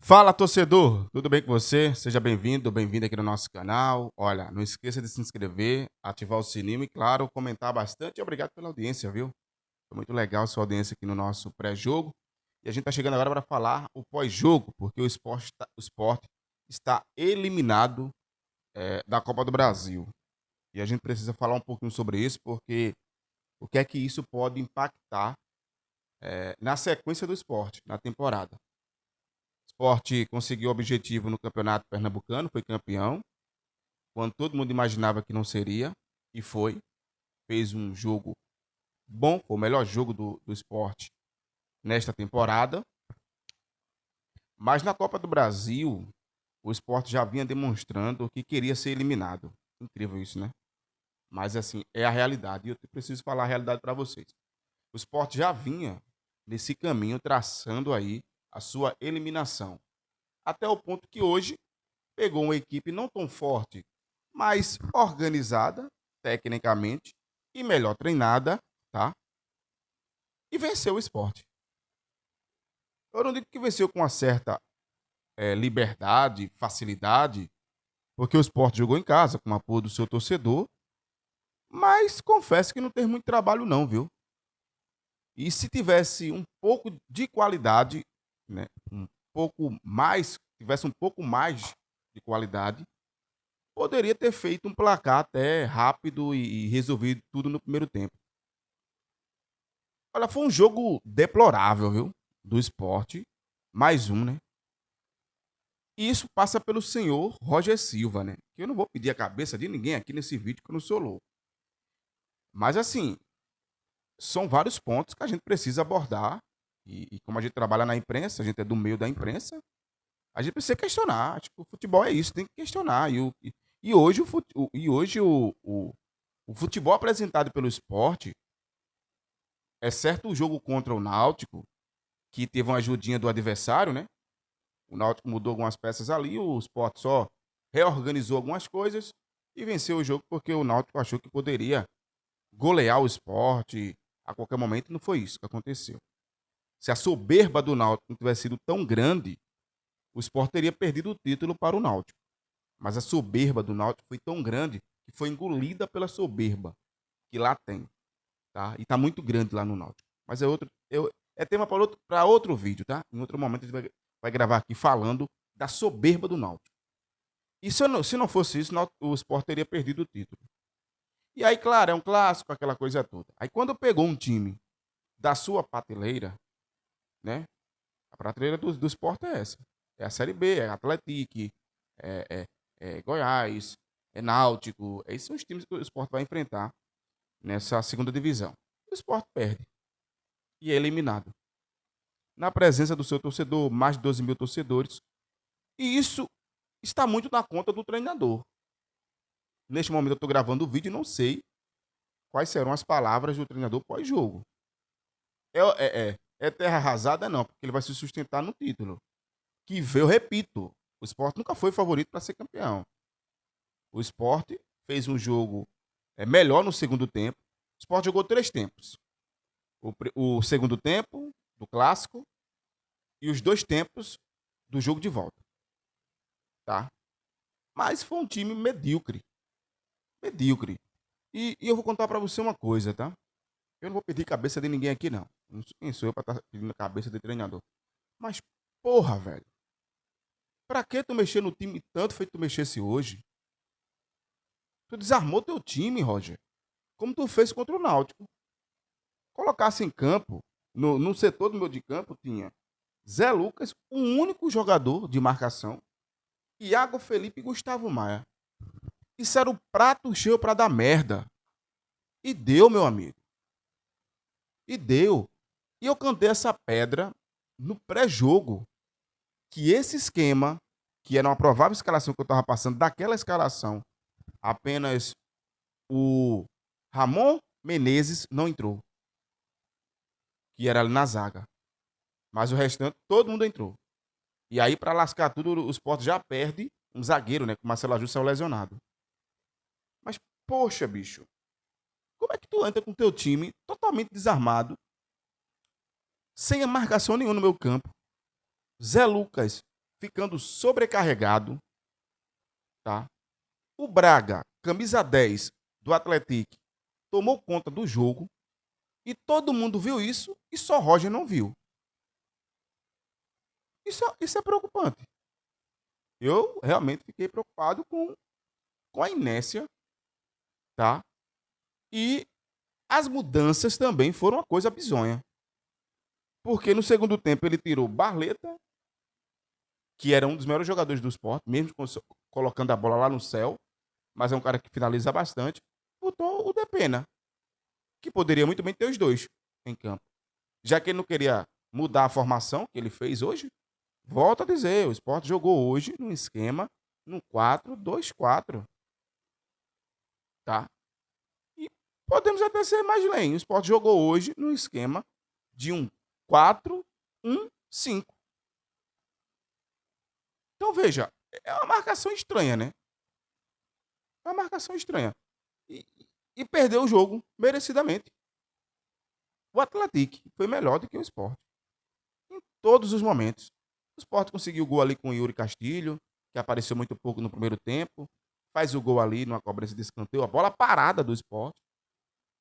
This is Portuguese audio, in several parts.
Fala, torcedor! Tudo bem com você? Seja bem-vindo, bem-vindo aqui no nosso canal. Olha, não esqueça de se inscrever, ativar o sininho e, claro, comentar bastante. Obrigado pela audiência, viu? Foi muito legal a sua audiência aqui no nosso pré-jogo. E a gente está chegando agora para falar o pós-jogo, porque o esporte está eliminado da Copa do Brasil. E a gente precisa falar um pouquinho sobre isso, porque o que é que isso pode impactar na sequência do esporte, na temporada. O esporte conseguiu o objetivo no Campeonato Pernambucano, foi campeão, quando todo mundo imaginava que não seria, e foi. Fez um jogo bom, foi o melhor jogo do esporte nesta temporada. Mas na Copa do Brasil, o esporte já vinha demonstrando que queria ser eliminado. Incrível isso, né? Mas assim, é a realidade. E eu preciso falar a realidade para vocês. O esporte já vinha nesse caminho, traçando aí a sua eliminação. Até o ponto que hoje pegou uma equipe não tão forte, mas organizada, tecnicamente, e melhor treinada, tá? E venceu o esporte. Eu não digo que venceu com uma certa liberdade, facilidade, porque o esporte jogou em casa, com o apoio do seu torcedor, mas confesso que não teve muito trabalho não, viu? E se tivesse um pouco de qualidade, né, um pouco mais, tivesse um pouco mais de qualidade, poderia ter feito um placar até rápido e resolvido tudo no primeiro tempo. Olha, foi um jogo deplorável, viu? Do esporte. Mais um, né? E isso passa pelo senhor Roger Silva, né? Que eu não vou pedir a cabeça de ninguém aqui nesse vídeo, que eu não sou louco. Mas, assim, são vários pontos que a gente precisa abordar. E como a gente trabalha na imprensa, a gente é do meio da imprensa, a gente precisa questionar. Tipo, o futebol é isso, tem que questionar. E hoje, o futebol apresentado pelo esporte, exceto o jogo contra o Náutico, que teve uma ajudinha do adversário, né? O Náutico mudou algumas peças ali, o Sport só reorganizou algumas coisas e venceu o jogo porque o Náutico achou que poderia golear o Sport a qualquer momento. Não foi isso que aconteceu. Se a soberba do Náutico não tivesse sido tão grande, o Sport teria perdido o título para o Náutico. Mas a soberba do Náutico foi tão grande que foi engolida pela soberba que lá tem, tá? E tá muito grande lá no Náutico. Mas é tema para outro vídeo, tá? Em outro momento a gente vai gravar aqui falando da soberba do Náutico. E se não fosse isso, o Sport teria perdido o título. E aí, claro, é um clássico, aquela coisa toda. Aí quando pegou um time da sua prateleira, né? A prateleira do Sport é essa. É a Série B, é Atlético, é, é Goiás, é Náutico. Esses são os times que o Sport vai enfrentar nessa segunda divisão. O Sport perde e é eliminado. Na presença do seu torcedor, mais de 12 mil torcedores. E isso está muito na conta do treinador. Neste momento eu estou gravando o vídeo e não sei quais serão as palavras do treinador pós-jogo. É terra arrasada, não, porque ele vai se sustentar no título. Que eu repito, o Sport nunca foi favorito para ser campeão. O Sport fez um jogo melhor no segundo tempo. O Sport jogou 3 tempos. O segundo tempo do clássico e os 2 tempos do jogo de volta, tá? Mas foi um time medíocre, medíocre. E eu vou contar para você uma coisa, tá? Eu não vou pedir cabeça de ninguém aqui, não. Não sou quem sou eu para estar pedindo cabeça de treinador. Mas, porra, velho. Pra que tu mexer no time tanto feito tu mexesse hoje? Tu desarmou teu time, Roger. Como tu fez contra o Náutico. Colocasse em campo, no setor do meio de campo, tinha Zé Lucas, o único jogador de marcação, Iago Felipe e Gustavo Maia. Isso era o prato cheio para dar merda. E deu, meu amigo. E deu. E eu cantei essa pedra no pré-jogo. Que esse esquema, que era uma provável escalação que eu estava passando, daquela escalação, apenas o Ramon Menezes não entrou. Que era ali na zaga. Mas o restante, todo mundo entrou. E aí, para lascar tudo, o Sport já perde um zagueiro, né? Que o Marcelo Aju saiu lesionado. Mas, poxa, bicho. Como é que tu entra com o teu time totalmente desarmado, sem marcação nenhuma no meu campo? Zé Lucas ficando sobrecarregado, tá? O Braga, camisa 10 do Atlético, tomou conta do jogo e todo mundo viu isso e só Roger não viu. Isso é preocupante. Eu realmente fiquei preocupado com a inércia, tá? E as mudanças também foram uma coisa bizonha. Porque no segundo tempo ele tirou Barleta, que era um dos melhores jogadores do esporte, mesmo colocando a bola lá no céu, mas é um cara que finaliza bastante. Botou o Depena, que poderia muito bem ter os dois em campo. Já que ele não queria mudar a formação que ele fez hoje, volto a dizer, o Sport jogou hoje num esquema, num 4-2-4, tá? E podemos até ser mais lenho. O Sport jogou hoje num esquema de um 4-1-5. Então veja, é uma marcação estranha, né? É uma marcação estranha. E, e perdeu o jogo merecidamente. O Atlético foi melhor do que o Sport em todos os momentos. O Sport conseguiu o gol ali com o Yuri Castilho, que apareceu muito pouco no primeiro tempo. Faz o gol ali numa cobrança de escanteio, a bola parada do Sport.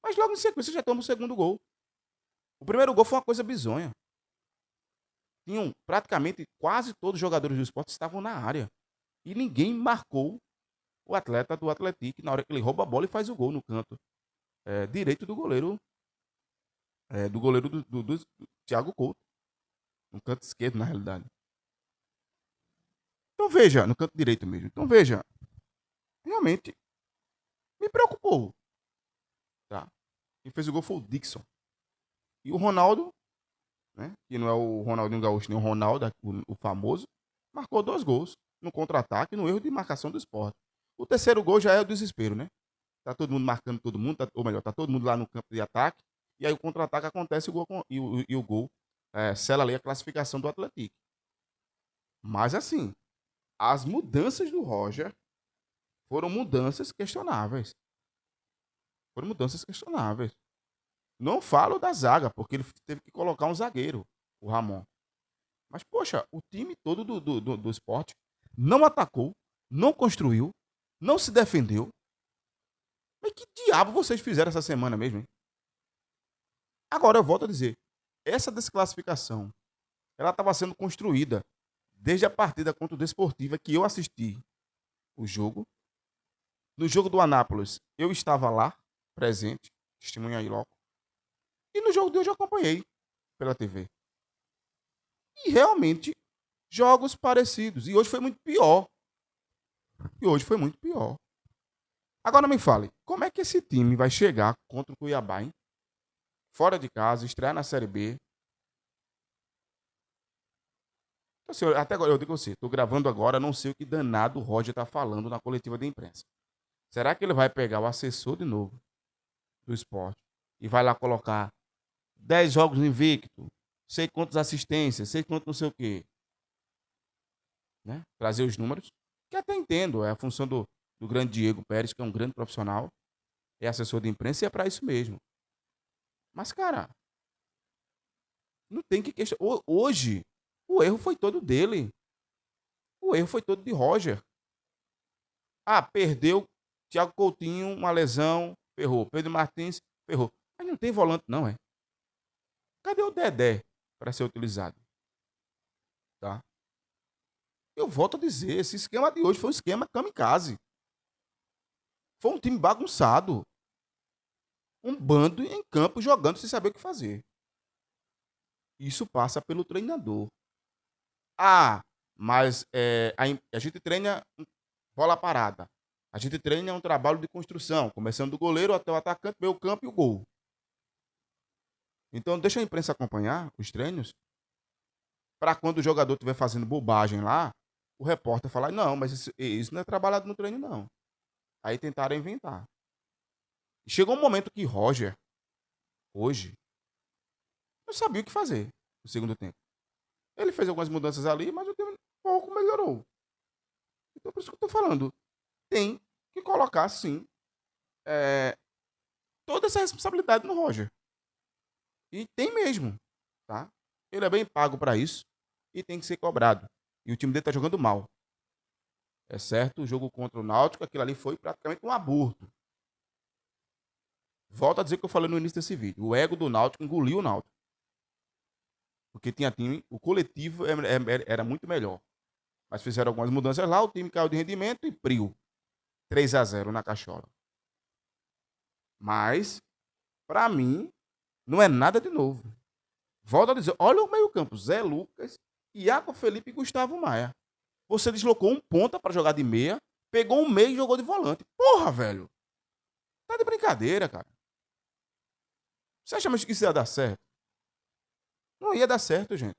Mas logo em sequência já toma o segundo gol. O primeiro gol foi uma coisa bizonha. Tinham praticamente quase todos os jogadores do Sport estavam na área. E ninguém marcou o atleta do Atlético na hora que ele rouba a bola e faz o gol no canto direito do goleiro. Do goleiro do Thiago Couto. No canto esquerdo, na realidade. Então veja, no canto direito mesmo. Então veja, realmente me preocupou. Tá? Quem fez o gol foi o Dixon. E o Ronaldo, né, que não é o Ronaldinho Gaúcho, nem o Ronaldo, o famoso, marcou 2 gols no contra-ataque, no erro de marcação do Sport. O terceiro gol já é o desespero, né? Tá todo mundo marcando todo mundo, ou melhor, tá todo mundo lá no campo de ataque, e aí o contra-ataque acontece e o gol sela ali a classificação do Atlético. Mas assim, as mudanças do Roger foram mudanças questionáveis. Foram mudanças questionáveis. Não falo da zaga, porque ele teve que colocar um zagueiro, o Ramon. Mas, poxa, o time todo do esporte não atacou, não construiu, não se defendeu. Mas que diabo vocês fizeram essa semana mesmo, hein? Agora eu volto a dizer, essa desclassificação, ela estava sendo construída desde a partida contra o Desportiva, que eu assisti o jogo. No jogo do Anápolis, eu estava lá, presente, testemunha aí logo. E no jogo de hoje eu acompanhei pela TV. E realmente, jogos parecidos. E hoje foi muito pior. Agora me fale, como é que esse time vai chegar contra o Cuiabá, hein? Fora de casa, estrear na Série B. Assim, até agora, eu digo assim, estou gravando agora, não sei o que danado o Roger está falando na coletiva de imprensa. Será que ele vai pegar o assessor de novo do esporte e vai lá colocar 10 jogos invicto, sei quantas assistências, sei quanto não sei o quê, né? Trazer os números, que até entendo, é a função do grande Diego Pérez, que é um grande profissional, é assessor de imprensa e é para isso mesmo. Mas, cara, não tem que questionar. Hoje, o erro foi todo dele. O erro foi todo de Roger. Ah, perdeu Thiago Coutinho, uma lesão, ferrou. Pedro Martins, ferrou. Mas não tem volante, não, é? Cadê o Dedé para ser utilizado? Tá? Eu volto a dizer, esse esquema de hoje foi um esquema kamikaze. Foi um time bagunçado. Um bando em campo jogando sem saber o que fazer. Isso passa pelo treinador. Ah, mas a gente treina bola parada. A gente treina um trabalho de construção, começando do goleiro até o atacante, meio campo e o gol. Então deixa a imprensa acompanhar os treinos, para quando o jogador estiver fazendo bobagem lá, o repórter falar, não, mas isso não é trabalhado no treino, não. Aí tentaram inventar. E chegou um momento que Roger, hoje, não sabia o que fazer no segundo tempo. Ele fez algumas mudanças ali, mas o time pouco melhorou. Então, por isso que eu tô falando. Tem que colocar, sim, é, toda essa responsabilidade no Roger. E tem mesmo, tá? Ele é bem pago para isso e tem que ser cobrado. E o time dele tá jogando mal. É certo, o jogo contra o Náutico, aquilo ali foi praticamente um aborto. Volto a dizer o que eu falei no início desse vídeo. O ego do Náutico engoliu o Náutico. Porque tinha time, o coletivo era muito melhor. Mas fizeram algumas mudanças lá, o time caiu de rendimento e priu. 3-0 na cachola. Mas, para mim, não é nada de novo. Volto a dizer, olha o meio-campo, Zé Lucas, Iago Felipe e Gustavo Maia. Você deslocou um ponta para jogar de meia, pegou um meio e jogou de volante. Porra, velho. Tá de brincadeira, cara. Você acha mesmo que isso ia dar certo? Não ia dar certo, gente.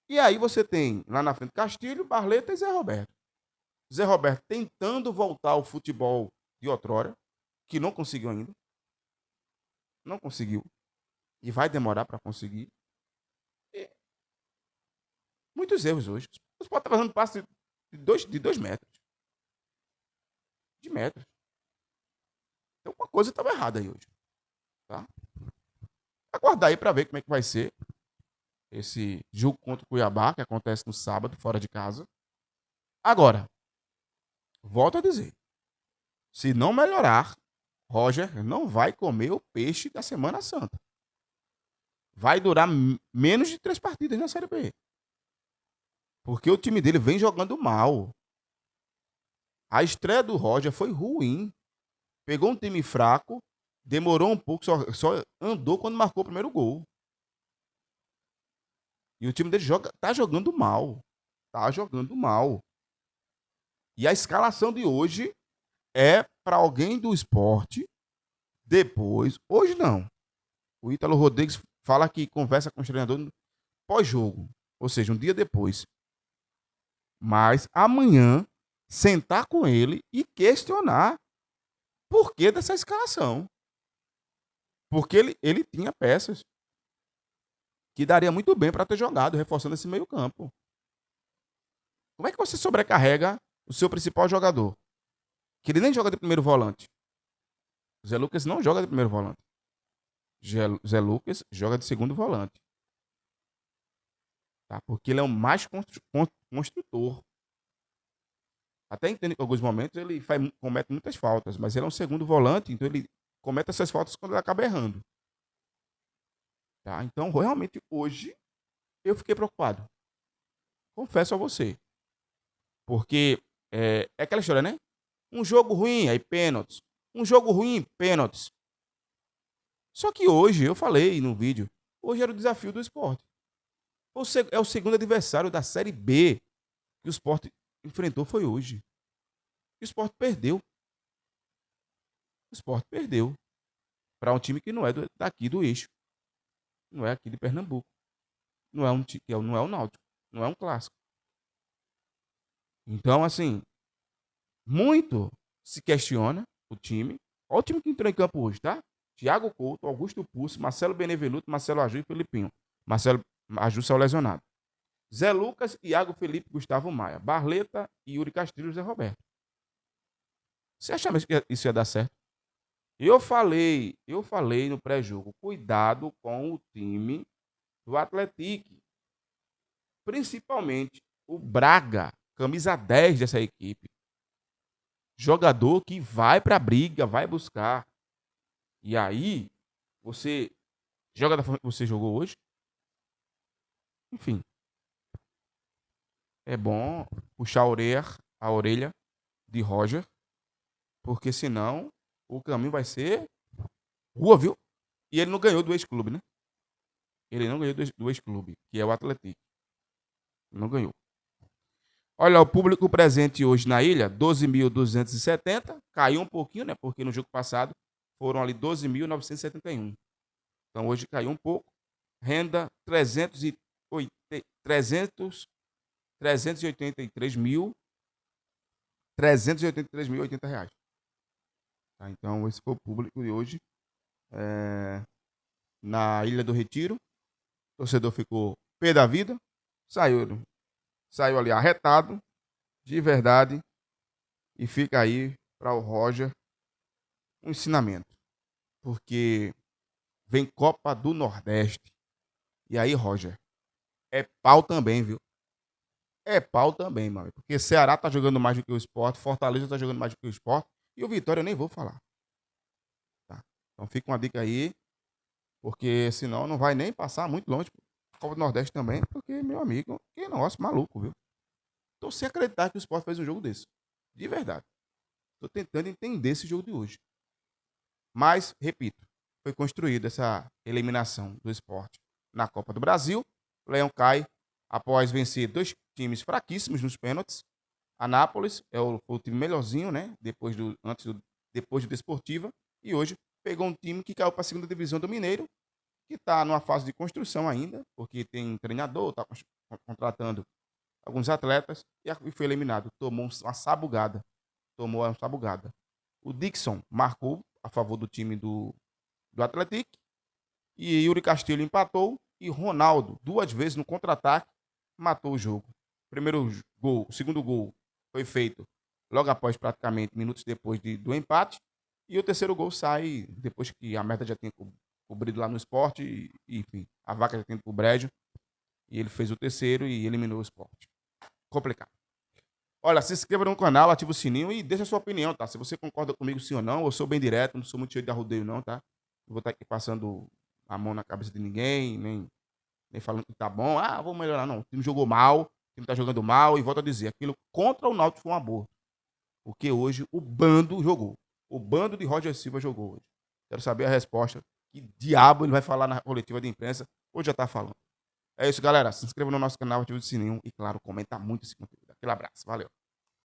E aí você tem lá na frente Castilho, Barleta e Zé Roberto. Zé Roberto tentando voltar ao futebol de outrora, que não conseguiu ainda. Não conseguiu. E vai demorar para conseguir. E muitos erros hoje. O Sport tá fazendo passe de dois metros. De metros. Então uma coisa estava errada aí hoje. Tá? Aguardar aí para ver como é que vai ser esse jogo contra o Cuiabá, que acontece no sábado, fora de casa. Agora, volto a dizer, se não melhorar, Roger não vai comer o peixe da Semana Santa. Vai durar menos de 3 partidas na Série B. Porque o time dele vem jogando mal. A estreia do Roger foi ruim. Pegou um time fraco, demorou um pouco, só andou quando marcou o primeiro gol. E o time dele tá jogando mal. Tá jogando mal. E a escalação de hoje é para alguém do esporte. Depois, hoje não. O Ítalo Rodrigues fala que conversa com o treinador pós-jogo, ou seja, um dia depois. Mas amanhã sentar com ele e questionar por que dessa escalação. Porque ele tinha peças que daria muito bem para ter jogado, reforçando esse meio-campo. Como é que você sobrecarrega o seu principal jogador? Que ele nem joga de primeiro volante. Zé Lucas não joga de primeiro volante. Zé Lucas joga de segundo volante. Tá? Porque ele é o mais construtor. Até entendo que em alguns momentos ele comete muitas faltas, mas ele é um segundo volante, então ele comete essas faltas quando ele acaba errando. Tá? Então, realmente, hoje, eu fiquei preocupado. Confesso a você. Porque é aquela história, né? Um jogo ruim, aí pênaltis. Um jogo ruim, pênaltis. Só que hoje, eu falei no vídeo, hoje era o desafio do esporte. É o segundo adversário da Série B que o Sport enfrentou foi hoje. E o Sport perdeu. O Sport perdeu para um time que não é daqui do eixo. Não é aqui de Pernambuco. Não é não é o Náutico. Não é um clássico. Então, assim, muito se questiona o time. Olha o time que entrou em campo hoje, tá? Thiago Couto, Augusto Pulso, Marcelo Benevenuto, Marcelo Aju e Felipinho. Marcelo Aju saiu lesionado. Zé Lucas, Iago Felipe, Gustavo Maia. Barleta, Yuri Castilho e Zé Roberto. Você acha mesmo que isso ia dar certo? Eu falei no pré-jogo, cuidado com o time do Atlético. Principalmente o Braga, camisa 10 dessa equipe. Jogador que vai pra briga, vai buscar. E aí, você joga da forma que você jogou hoje. Enfim, é bom puxar a orelha de Roger, porque senão o caminho vai ser rua, viu? E ele não ganhou do ex-clube, né? Ele não ganhou do ex-clube, que é o Atlético. Não ganhou. Olha, o público presente hoje na ilha, 12.270. Caiu um pouquinho, né? Porque no jogo passado foram ali 12.971. Então hoje caiu um pouco. Renda 383.080 reais. Tá? Então esse foi o público de hoje na Ilha do Retiro. O torcedor ficou pé da vida. Saiu ali arretado, de verdade. E fica aí para o Roger um ensinamento. Porque vem Copa do Nordeste. E aí, Roger, é pau também, viu? é pau também, mano. Porque Ceará tá jogando mais do que o Sport, Fortaleza tá jogando mais do que o Sport, e o Vitória eu nem vou falar, tá? Então fica uma dica aí, porque senão não vai nem passar muito longe pro Copa do Nordeste também, porque, meu amigo, que negócio maluco, viu? Tô sem acreditar que o Sport fez um jogo desse. De verdade. Tô tentando entender esse jogo de hoje. Mas, repito, foi construída essa eliminação do Sport na Copa do Brasil. O Leão cai após vencer dois times fraquíssimos nos pênaltis. Anápolis foi o time melhorzinho, né? Depois do Desportiva. E hoje pegou um time que caiu para a segunda divisão do Mineiro, que está numa fase de construção ainda, porque tem treinador, está contratando alguns atletas e foi eliminado. Tomou uma sabugada. Tomou uma sabugada. O Dixon marcou a favor do time do Atlético e Yuri Castilho empatou e Ronaldo, duas vezes no contra-ataque, matou o jogo. O segundo gol foi feito logo após, praticamente, minutos depois do empate. E o terceiro gol sai depois que a meta já tinha cobrido lá no esporte. Enfim, a vaca já tinha ido pro brejo. E ele fez o terceiro e eliminou o esporte. Complicado. Olha, se inscreva no canal, ativa o sininho e deixa a sua opinião, tá? Se você concorda comigo sim ou não, eu sou bem direto, não sou muito cheio de arrodeio não, tá? Não vou estar aqui passando a mão na cabeça de ninguém, nem falando que tá bom. Ah, vou melhorar, não. O time jogou mal, o time tá jogando mal e volto a dizer, aquilo contra o Náutico foi um aborto. Porque hoje o bando jogou. O bando de Roger Silva jogou hoje. Quero saber a resposta. Que diabo ele vai falar na coletiva de imprensa ou já tá falando? É isso, galera. Se inscreva no nosso canal, ative o sininho e, claro, comenta muito esse conteúdo. Aquele abraço. Valeu.